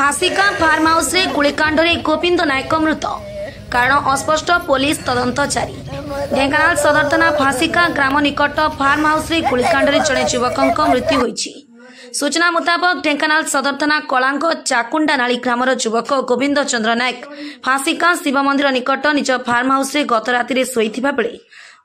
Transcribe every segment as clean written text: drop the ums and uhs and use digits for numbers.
फासिका farm house रे गुलिकांड रे गोविंद नायक मृत कारण अस्पष्ट पुलिस तदंत जारी। ढेंकानाल सदर थाना फासिका ग्राम निकट फार्म हाउस रे गुलिकांड रे जड़े युवक मृत्यु होईछि। सूचना मुताबक ढेंकानाल सदर थाना कलांग चाकुंडा नाली ग्रामर युवक गोविंद चंद्र नायक फासिका शिव मंदिर निकट निज फार्म हाउस रे गत राति रे सोईथिबा बेले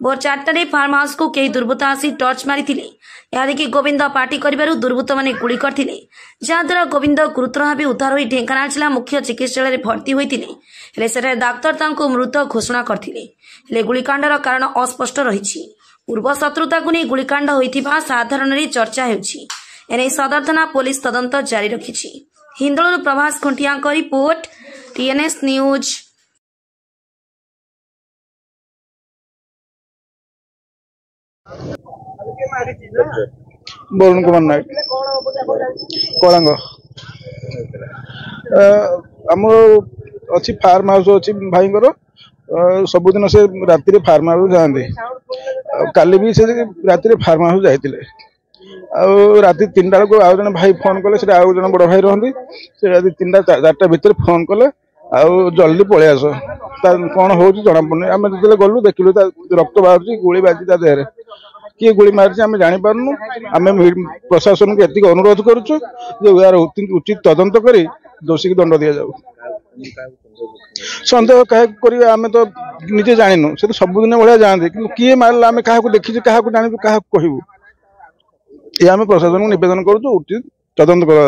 भोर 4टारे फार्म हाउस को कई दुर्बृत्त आसी टर्च मारिथिले। यह देखि गोविंद पार्टी करिबारु दुर्बृत्त माने गुली करथिले, जहाद्वारा गोविंद गुरुतर भावे उद्धार होई ढेंकानाल जिला मुख्य चिकित्सालय रे भर्ती होइथिले। हेले सेठारे डाक्तर तांको मृत घोषणा करथिले। हेले गुलिकांडर कारण अस्पष्ट रहिछि। पूर्व शत्रुता को नै गुलिकांड होइथिबा साधारण रे चर्चा हेउछि। एने सदर थाना पुलिस तदंत जारी रखिछि। हिंदोलରୁ प्रभास खुंटियाଙ୍କ report, TNS news. Varun Kumar Nayak कलांग आम अच्छी फार्म हाउस अच्छी भाई सबुदिन से राति फार्म हाउस जाते काली भी से राति फार्म हाउस जाते राति 3टा बेलू आउ जन भाई फोन कले आउ जन बड़ भाई रही से राति 3टा 4टा भितर फोन कले आउ जल्दी पलि आस कौन हो जना पड़े आम जो गलु देखिलु रक्त बाहर गुली बाजी देहरे किए गुली मारी आम जापारू। आम प्रशासन को एति अनुरोध करुचु यार उचित तदंत कर दोषी की दंड दि जाऊ। सन्देह क्या आम तो निजे जानू से तो सबुदिन भाया जाते कि किए मारला आम क्या देखी क्या जानू क्या कहूँ ये आम प्रशासन को निवेदन करुचु उचित तदंत करा।